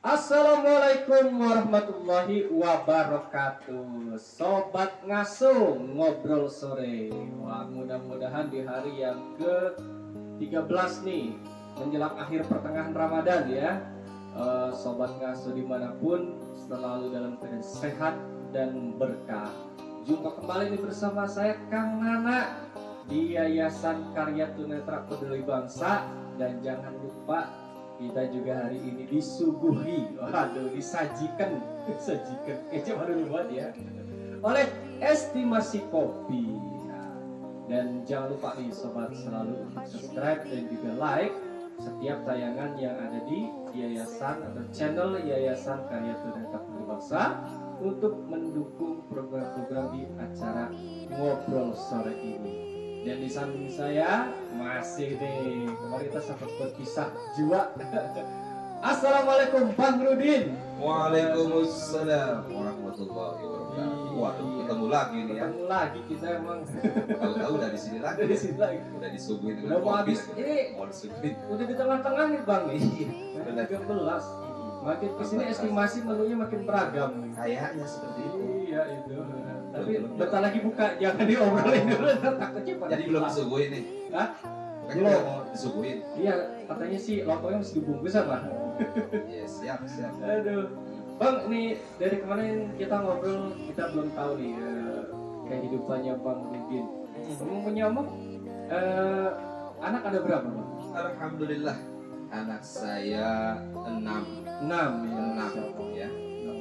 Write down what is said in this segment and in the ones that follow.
Assalamualaikum warahmatullahi wabarakatuh. Sobat Ngaso ngobrol sore. Wah, mudah-mudahan di hari yang ke-13 nih, menjelang akhir pertengahan Ramadan ya, Sobat Ngaso dimanapun selalu dalam keadaan sehat dan berkah. Jumpa kembali nih bersama saya Kang Nana di Yayasan Karya Tunanetra Peduli Bangsa. Dan jangan lupa kita juga hari ini disuguhi, disajikan baru dibuat ya, oleh estimasi kopi. Dan jangan lupa nih sobat selalu subscribe dan juga like setiap tayangan yang ada di yayasan atau channel Yayasan Karya Tunanetra Peduli Bangsa untuk mendukung program-program di acara ngobrol sore ini. Dan di samping saya masih nih, kemarin kita sempat berpisah jua. Assalamualaikum Bang Rudin. Waalaikumsalam warahmatullahi wabarakatuh. Waduh, ketemu lagi nih ya. Ketemu lagi kita emang. Tahu-tahu udah di sini lagi. Di sini lagi. Udah disuguhin Udah dengan mau kopi. habis ini. Mau disuguhin. Udah di tengah-tengah nih Bang nih. Benar. 13. Makin kesini estimasi menunya makin beragam. Kayaknya seperti itu. Iya itu. Tapi bentar lagi buka, jangan diobrolin dulu, takutnya pada. Jadi belum disuguhin nih. Hah? Bukan Belum. mau disuguhin. Iya, katanya sih lontongnya mesti dibungkus apa? Iya, siap. Aduh. Bang, ini dari kemarin kita ngobrol, kita belum tahu nih kehidupannya Bang Rudin. Ngomong-ngomong, anak ada berapa Bang? Alhamdulillah, anak saya 6 ya.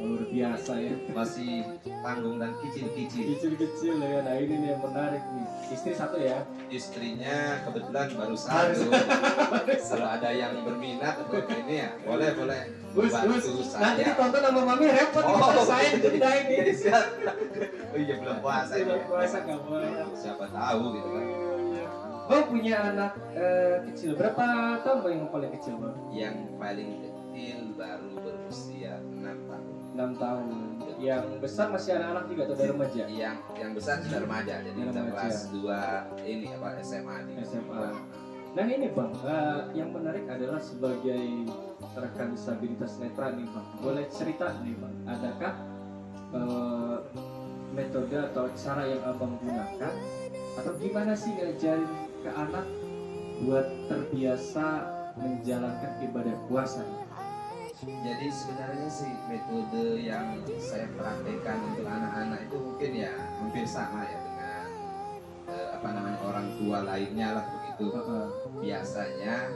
Luar biasa ya. Masih tanggung dan kicil-kicil. Kecil-kecil ya. Nah ini nih yang menarik nih. Istri satu ya. Istrinya kebetulan baru satu. Kalau ada yang berminat untuk ini ya, boleh bantu saya. Nanti ditonton sama mami repot kita saya denda ini. Iya, siap. Oh iya, belum puasa ini. Belum puasa nggak boleh. Siapa tahu gitu kan. Bang punya anak kecil berapa tahun Bang yang paling kecil Bang? Yang paling kecil baru berusia 6 tahun. 6 tahun. Yang besar masih anak-anak juga atau dari remaja? Yang besar sudah remaja, jadi Yang udah remaja. kelas 2 ini apa SMA di SMA. Nah ini Bang, yang menarik adalah sebagai rekan disabilitas netra nih Bang, boleh cerita nih Bang, adakah metode atau cara yang Abang gunakan atau gimana sih ngajarin ke anak buat terbiasa menjalankan ibadah puasa? Jadi sebenarnya sih metode yang saya praktekkan untuk anak-anak itu mungkin ya hampir sama ya dengan orang tua lainnya lah begitu. Biasanya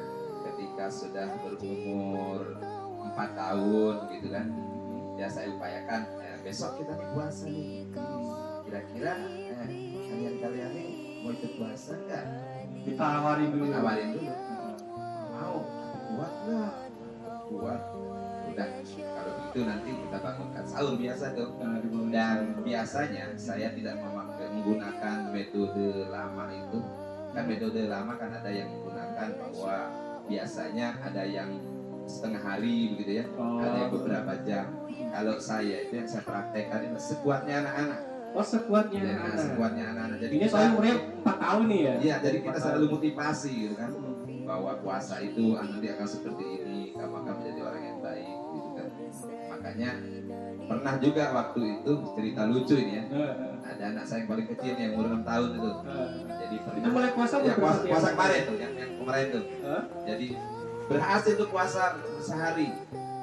ketika sudah berumur 4 tahun gitu kan, ya saya upayakan ya, besok kita nih puasa nih. Kira-kira kalian nih mau ikut puasa nggak? Ditawarin dulu. Mau kuat nggak? Kuat. Udah, kalau gitu nanti kita bangunkan sahur biasa tuh. Dan biasanya saya tidak menggunakan metode lama itu. Kan metode lama kan ada yang menggunakan bahwa biasanya ada yang setengah hari begitu ya, ada yang beberapa jam. Kalau saya itu yang saya praktekkan itu sekuatnya anak-anak. Oh sekuatnya Ya, anak-anak. sekuatnya anak-anak. Jadi Ini soalnya umurnya 4 tahun nih ya? Iya, jadi kita selalu motivasi gitu kan, bahwa puasa itu nanti akan seperti ini, kamu akan menjadi orang yang baik gitu kan. Makanya pernah juga waktu itu cerita lucu ini ya, ada anak saya yang paling kecil yang umur 6 tahun itu. Jadi Itu mulai puasa ya, berapa puasa kemarin tuh, yang kemarin tuh. Jadi berhasil tuh puasa sehari.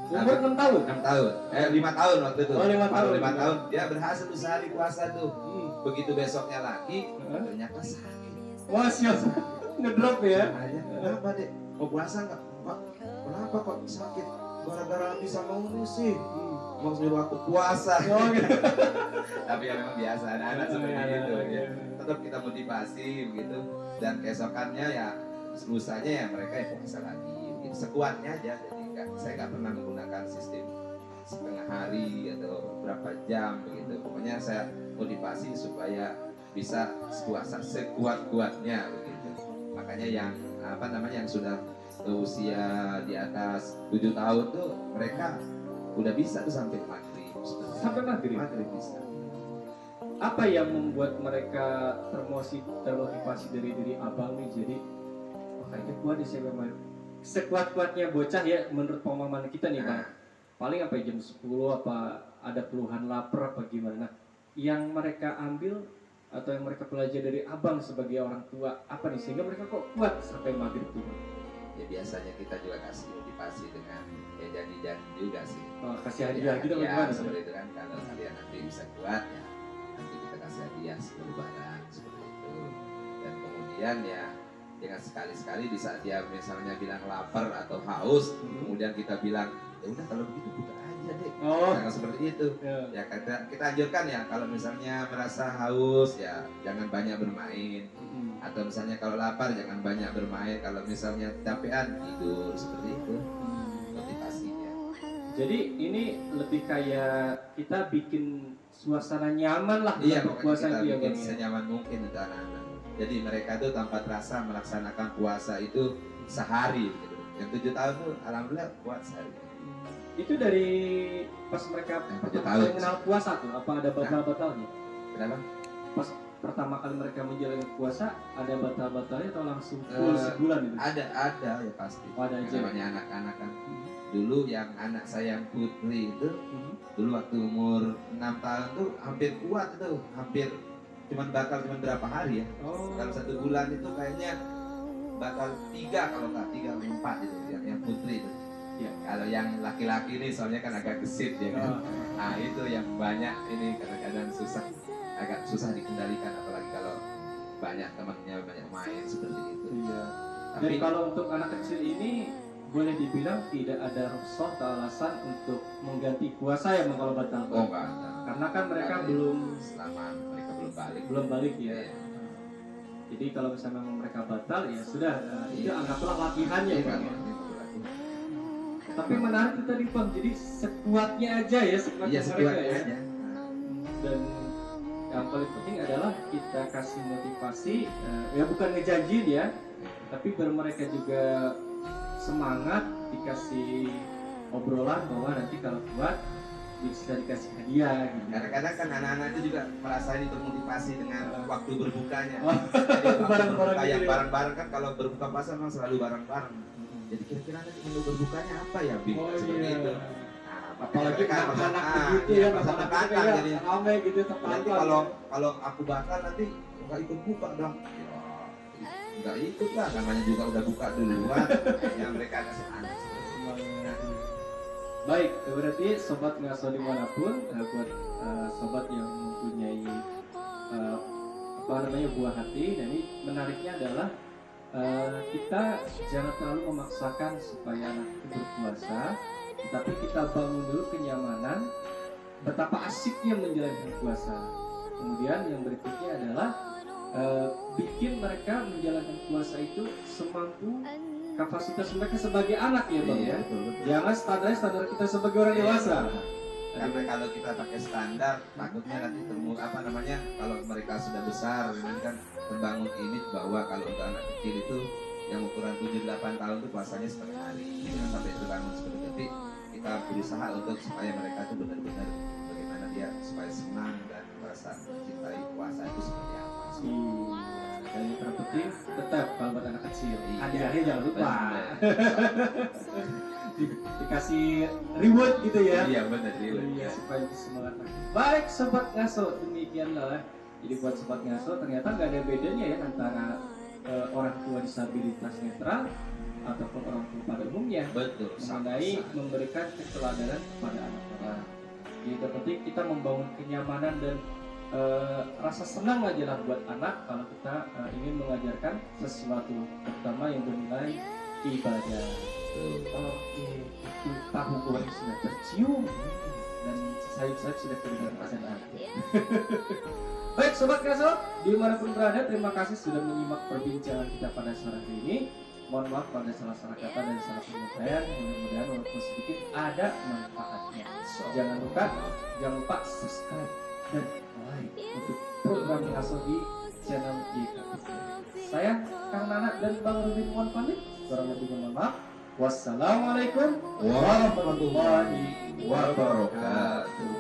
Umur 6 tahun? 6 tahun, 5 tahun waktu itu. Oh 5 tahun. 5 tahun, dia berhasil tuh sehari puasa tuh. Begitu besoknya lagi, ternyata sakit. Wah siap, ngedrop ya? Kenapa dek? Mau puasa nggak? Pak, kenapa kok sakit? Gara-gara bisa ngurus sih. Mau nyuruh aku puasa. Oh, gitu. Tapi ya memang biasa, anak-anak seperti itu ya. Tetap kita motivasi begitu. Dan keesokannya ya, lusanya ya mereka ya puasa lagi. Begitu. Sekuatnya aja, jadi saya nggak pernah menggunakan sistem setengah hari atau berapa jam begitu. Pokoknya saya motivasi supaya bisa puasa sekuat-kuatnya begitu. Makanya yang yang sudah usia di atas 7 tahun tuh mereka udah bisa tuh sampai maghrib. Sampai maghrib? Maghrib bisa. Apa yang membuat mereka termotivasi dari diri abang nih, jadi kayaknya kuat di sekuat-kuatnya bocah ya menurut pemahaman kita nih Bang. paling sampai jam 10 apa ada keluhan lapar apa gimana. Nah, yang mereka ambil atau yang mereka pelajari dari abang sebagai orang tua apa nih sehingga mereka kok kuat sampai maghrib tuh? Ya biasanya kita juga kasih motivasi dengan ya janji-janji juga sih. Oh, kasih hadiah gitu ya, bagaimana? seperti itu kan, kalau kalian nanti bisa kuat ya nanti kita kasih hadiah sebelum lebaran seperti itu. Dan kemudian ya dengan sekali-sekali di saat dia misalnya bilang lapar atau haus, kemudian kita bilang ya udah kalau begitu buka aja deh. Jangan seperti itu. Ya kita anjurkan ya kalau misalnya merasa haus ya jangan banyak bermain. Atau misalnya kalau lapar jangan banyak bermain, kalau misalnya capean tidur, seperti itu motivasinya. Jadi ini lebih kayak kita bikin suasana nyaman lah Iya, untuk pokoknya puasa kita itu ya bikin Bang ya. senyaman mungkin untuk anak-anak. Jadi mereka tuh tanpa terasa melaksanakan puasa itu sehari gitu. Yang 7 tahun tuh alhamdulillah kuat sehari. Itu dari pas mereka pertama kali mengenal puasa tuh apa ada batal-batalnya? Kenapa? Pas pertama kali mereka menjalani puasa ada batal-batalnya atau langsung full sebulan itu? Ada ya pasti. Oh, ada aja. Namanya anak-anak kan. Dulu yang anak saya yang putri itu dulu waktu umur 6 tahun tuh hampir kuat itu, hampir cuman batal cuman berapa hari ya. Dalam 1 bulan itu kayaknya batal 3 kalau nggak 3 atau 4 itu yang putri itu. Ya, kalau yang laki-laki ini soalnya kan agak gesit ya kan. Nah itu yang banyak ini kadang-kadang agak susah dikendalikan, apalagi kalau banyak temannya banyak main seperti itu. Iya. Tapi jadi kalau untuk anak kecil ini boleh dibilang tidak ada rukhsah atau alasan untuk mengganti puasa ya Bang, kalau batal. oh enggak ada. Karena kan mereka Enggak, belum selama mereka belum balik ya. Iya. Jadi kalau misalnya memang mereka batal ya sudah itu anggaplah latihannya ya Bang. Ya. Tapi menarik itu tadi Bang, jadi sekuatnya aja ya sekuatnya mereka ya. Aja. Dan yang paling penting adalah kita kasih motivasi, ya bukan ngejanjiin ya, tapi biar mereka juga semangat, dikasih obrolan bahwa nanti kalau kuat bisa dikasih hadiah gitu. Kadang-kadang kan anak-anak itu juga merasa ini termotivasi dengan waktu berbukanya. Oh. Jadi waktu Bareng-bareng berbuka gitu yang ya. bareng-bareng kan, kalau berbuka puasa memang selalu bareng-bareng. Jadi kira-kira nanti menu berbukanya apa ya, Bing? Oh, Seperti iya. itu. Apalagi anak-anak begitu ya, anak-anak kakak kayak jadi rame gitu nanti kalau aku batal nanti nggak ikut buka dong. Ya, nggak ikut lah, namanya juga udah buka duluan. Yang mereka agak semangat. Baik, berarti sobat ngaso dimanapun, buat sobat yang mempunyai apa namanya buah hati, dan ini menariknya adalah kita jangan terlalu memaksakan supaya anak itu berpuasa, tapi kita bangun dulu kenyamanan, betapa asiknya menjalankan puasa. Kemudian yang berikutnya adalah bikin mereka menjalankan puasa itu semampu kapasitas mereka sebagai anak ya Bang ya. Jangan standar kita sebagai orang dewasa. Karena kalau kita pakai standar, takutnya nanti kalau mereka sudah besar, ini kan membangun image bahwa kalau untuk anak kecil itu yang ukuran 7-8 tahun itu puasanya setengah hari, jangan sampai terbangun seperti itu. Tapi kita berusaha untuk supaya mereka itu benar-benar bagaimana dia supaya senang dan merasa mencintai puasa itu seperti apa. Dan yang terpenting tetap kalau buat anak kecil, hadiahnya jangan lupa. Dikasih reward gitu ya. Iya benar, Iya, supaya lebih semangat lagi. Baik sobat ngaso, demikianlah. Jadi buat sobat ngaso ternyata nggak ada bedanya ya antara orang tua disabilitas netral ataupun orang tua pada umumnya. Betul. Mengenai memberikan keteladanan kepada anak-anak. Jadi yang penting kita membangun kenyamanan dan rasa senang aja lah buat anak kalau kita ingin mengajarkan sesuatu, terutama yang bernilai ibadah. Oke, itu tahu goreng sudah tercium dan sayur-sayur sudah terdengar perasaan. Baik sobat ngaso, dimanapun berada, terima kasih sudah menyimak perbincangan kita pada sore hari ini. Mohon maaf pada salah-salah kata dan salah penyampaian. Mudah-mudahan walaupun sedikit ada manfaatnya. Jangan lupa subscribe dan like untuk program ngaso di channel YKP. Saya Kang Nana dan Bang Rudin mohon pamit. Kurang lebihnya mohon maaf. Wassalamualaikum warahmatullahi wabarakatuh.